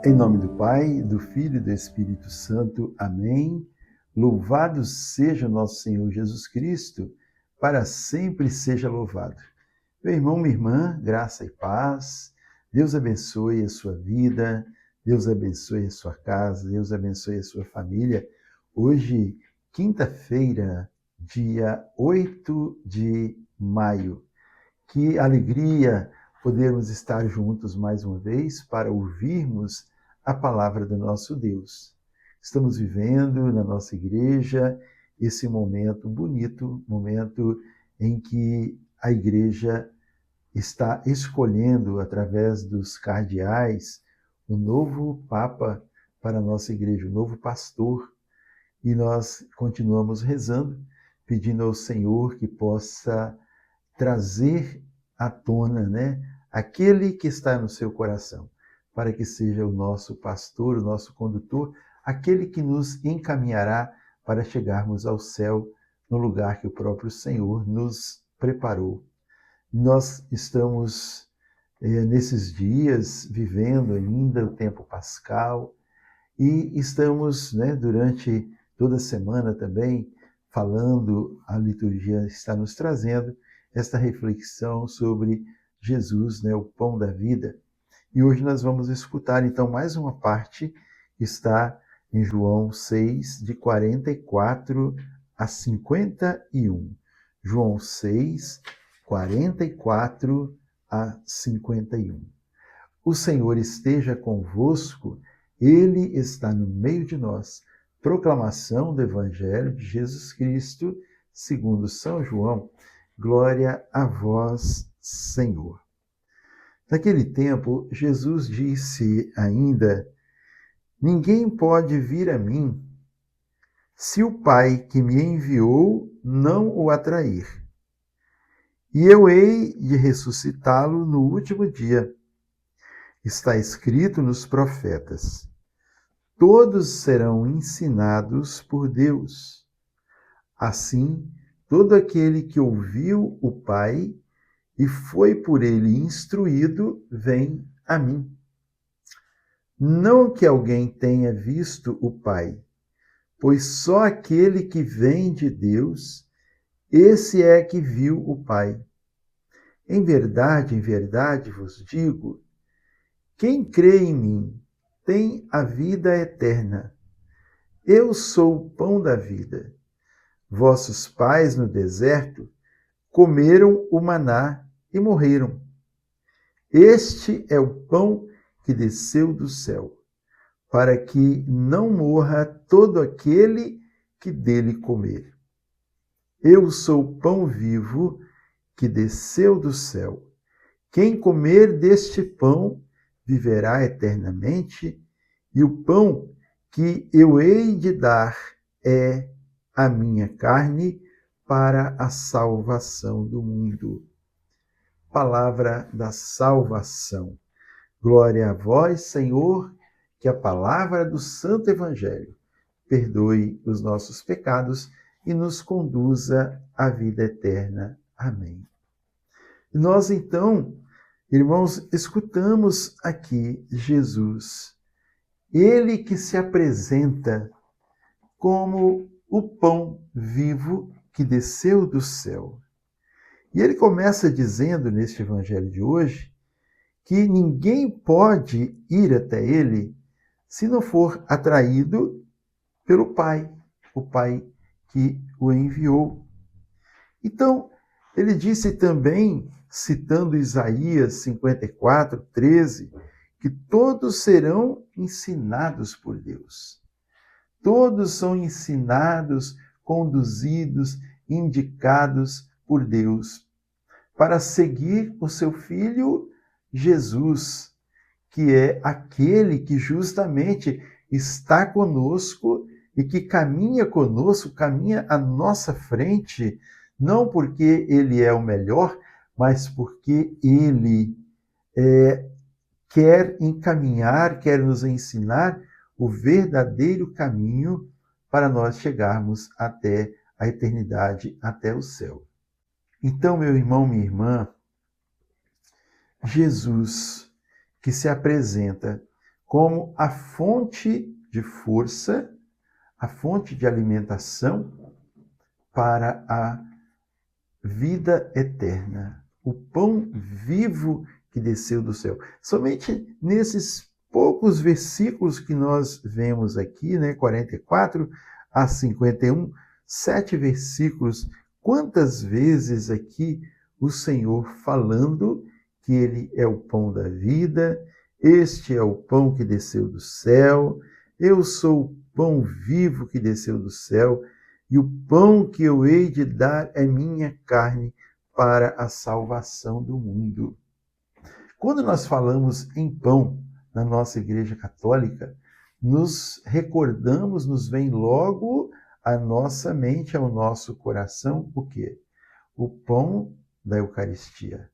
Em nome do Pai, do Filho e do Espírito Santo. Amém. Louvado seja nosso Senhor Jesus Cristo, para sempre seja louvado. Meu irmão, minha irmã, graça e paz. Deus abençoe a sua vida, Deus abençoe a sua casa, Deus abençoe a sua família. Hoje, quinta-feira, dia 8 de maio. Que alegria podermos estar juntos mais uma vez para ouvirmos a palavra do nosso Deus. Estamos vivendo na nossa igreja esse momento bonito, momento em que a igreja está escolhendo, através dos cardeais, o novo Papa para a nossa igreja, o novo pastor. E nós continuamos rezando, pedindo ao Senhor que possa trazer à tona, aquele que está no seu coração, para que seja o nosso pastor, o nosso condutor, aquele que nos encaminhará para chegarmos ao céu, no lugar que o próprio Senhor nos preparou. Nós estamos, nesses dias, vivendo ainda o tempo pascal, e estamos, durante toda a semana também, falando, a liturgia está nos trazendo esta reflexão sobre Jesus, o pão da vida. E hoje nós vamos escutar, então, mais uma parte que está em João 6, de 44 a 51. João 6, 44 a 51. O Senhor esteja convosco, Ele está no meio de nós. Proclamação do Evangelho de Jesus Cristo, segundo São João. Glória a vós, Senhor. Naquele tempo, Jesus disse ainda: ninguém pode vir a mim se o Pai que me enviou não o atrair. E eu hei de ressuscitá-lo no último dia. Está escrito nos profetas: todos serão ensinados por Deus. Assim, todo aquele que ouviu o Pai e foi por ele instruído, vem a mim. Não que alguém tenha visto o Pai, pois só aquele que vem de Deus, esse é que viu o Pai. Em verdade vos digo, quem crê em mim tem a vida eterna. Eu sou o pão da vida. Vossos pais no deserto comeram o maná e morreram. Este é o pão que desceu do céu, para que não morra todo aquele que dele comer. Eu sou o pão vivo que desceu do céu. Quem comer deste pão viverá eternamente, e o pão que eu hei de dar é a minha carne para a salvação do mundo. Palavra da salvação. Glória a vós, Senhor, que a palavra do Santo Evangelho perdoe os nossos pecados e nos conduza à vida eterna. Amém. E nós, então, irmãos, escutamos aqui Jesus, ele que se apresenta como o pão vivo que desceu do céu. E ele começa dizendo neste evangelho de hoje que ninguém pode ir até ele se não for atraído pelo Pai, o Pai que o enviou. Então, ele disse também, citando Isaías 54, 13, que todos serão ensinados por Deus. Todos são ensinados, conduzidos, indicados por Deus para seguir o seu Filho Jesus, que é aquele que justamente está conosco e que caminha conosco, caminha à nossa frente, não porque ele é o melhor, mas porque ele quer encaminhar, quer nos ensinar o verdadeiro caminho para nós chegarmos até a eternidade, até o céu. Então, meu irmão, minha irmã, Jesus, que se apresenta como a fonte de força, a fonte de alimentação para a vida eterna, o pão vivo que desceu do céu. Somente nesses poucos versículos que nós vemos aqui, né, 44 a 51, 7 versículos, quantas vezes aqui o Senhor falando que Ele é o pão da vida, este é o pão que desceu do céu, eu sou o pão vivo que desceu do céu, e o pão que eu hei de dar é minha carne para a salvação do mundo. Quando nós falamos em pão na nossa Igreja Católica, nos recordamos, nos vem logo à nossa mente, ao nosso coração, o quê? O pão da Eucaristia.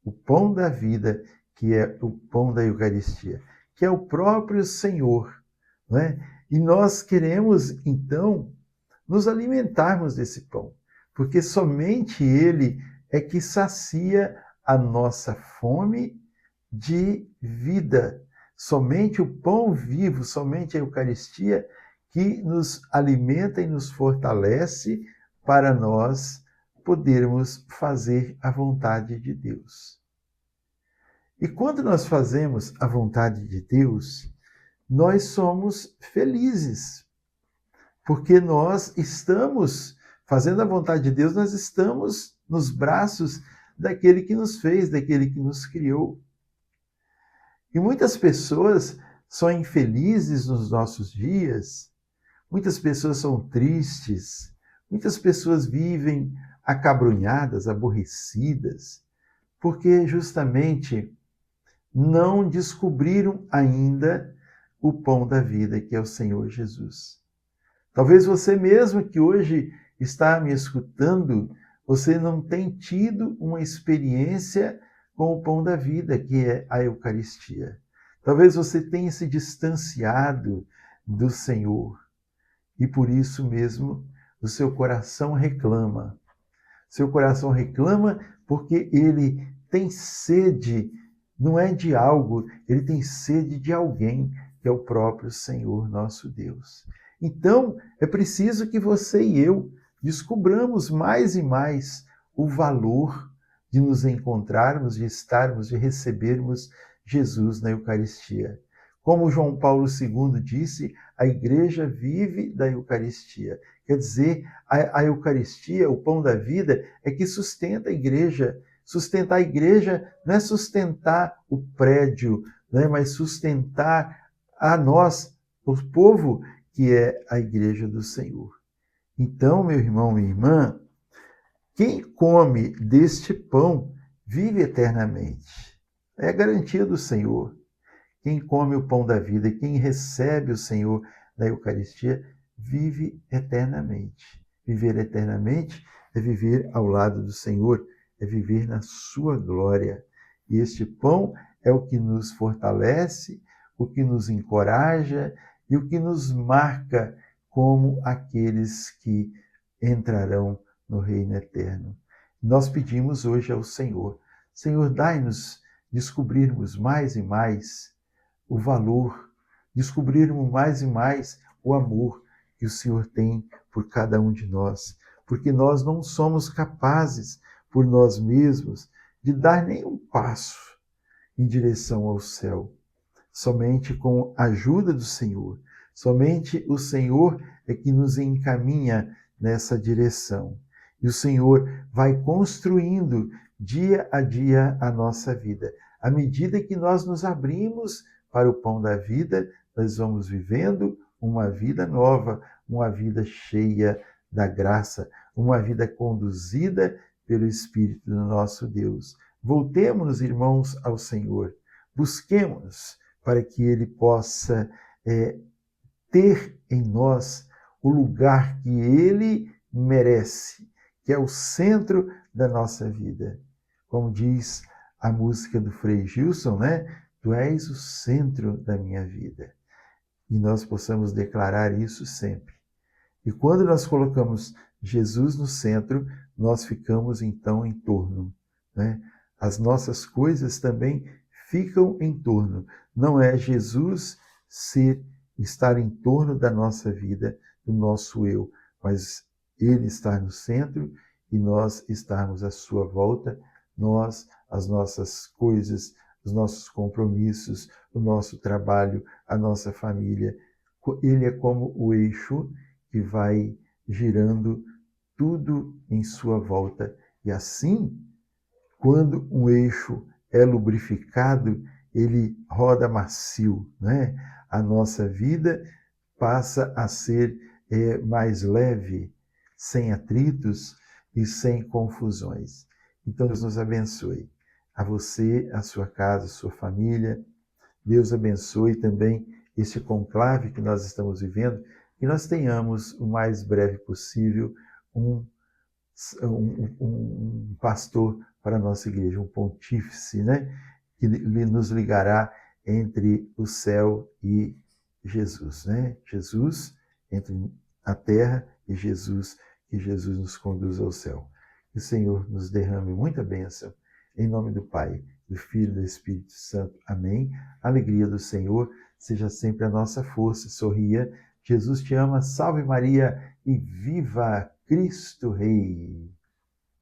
O pão da vida, que é o pão da Eucaristia, que é o próprio Senhor, não é? E nós queremos, então, nos alimentarmos desse pão, porque somente ele é que sacia a nossa fome de vida. Somente o pão vivo, somente a Eucaristia que nos alimenta e nos fortalece para nós podermos fazer a vontade de Deus. E quando nós fazemos a vontade de Deus, nós somos felizes, porque nós estamos fazendo a vontade de Deus, nós estamos nos braços daquele que nos fez, daquele que nos criou. E muitas pessoas são infelizes nos nossos dias, muitas pessoas são tristes, muitas pessoas vivem acabrunhadas, aborrecidas, porque justamente não descobriram ainda o pão da vida, que é o Senhor Jesus. Talvez você mesmo que hoje está me escutando, você não tenha tido uma experiência com o pão da vida, que é a Eucaristia. Talvez você tenha se distanciado do Senhor e por isso mesmo o seu coração reclama. Seu coração reclama porque ele tem sede, não é de algo, ele tem sede de alguém, que é o próprio Senhor nosso Deus. Então, é preciso que você e eu descobramos mais e mais o valor de nos encontrarmos, de estarmos, de recebermos Jesus na Eucaristia. Como João Paulo II disse, a igreja vive da Eucaristia. Quer dizer, a Eucaristia, o pão da vida, é que sustenta a igreja. Sustentar a igreja não é sustentar o prédio, né, mas sustentar a nós, o povo, que é a igreja do Senhor. Então, meu irmão, minha irmã, quem come deste pão vive eternamente. É a garantia do Senhor. Quem come o pão da vida, quem recebe o Senhor na Eucaristia, vive eternamente. Viver eternamente é viver ao lado do Senhor, é viver na sua glória. E este pão é o que nos fortalece, o que nos encoraja e o que nos marca como aqueles que entrarão no reino eterno. Nós pedimos hoje ao Senhor, Senhor, dai-nos descobrirmos mais e mais o valor, descobrirmos mais e mais o amor que o Senhor tem por cada um de nós, porque nós não somos capazes, por nós mesmos, de dar nenhum passo em direção ao céu. Somente com a ajuda do Senhor, somente o Senhor é que nos encaminha nessa direção. E o Senhor vai construindo dia a dia a nossa vida. À medida que nós nos abrimos para o pão da vida, nós vamos vivendo uma vida nova, uma vida cheia da graça, uma vida conduzida pelo Espírito do nosso Deus. Voltemos, irmãos, ao Senhor. Busquemos para que Ele possa ter em nós o lugar que Ele merece, que é o centro da nossa vida. Como diz a música do Frei Gilson, né? Tu és o centro da minha vida. E nós possamos declarar isso sempre. E quando nós colocamos Jesus no centro, nós ficamos então em torno, né? As nossas coisas também ficam em torno. Não é Jesus estar em torno da nossa vida, do nosso eu, mas ele estar no centro e nós estarmos à sua volta, nós, as nossas coisas, os nossos compromissos, o nosso trabalho, a nossa família. Ele é como o eixo que vai girando tudo em sua volta. E assim, quando um eixo é lubrificado, ele roda macio, né? A nossa vida passa a ser mais leve, sem atritos e sem confusões. Então, Deus nos abençoe. A você, a sua casa, a sua família. Deus abençoe também este conclave que nós estamos vivendo, que nós tenhamos o mais breve possível um pastor para a nossa igreja, um pontífice, né? Que nos ligará entre o céu e Jesus, né? Jesus entre a terra e Jesus, que Jesus nos conduz ao céu. Que o Senhor nos derrame muita bênção. Em nome do Pai, do Filho e do Espírito Santo. Amém. A alegria do Senhor seja sempre a nossa força. Sorria. Jesus te ama. Salve Maria e viva Cristo Rei.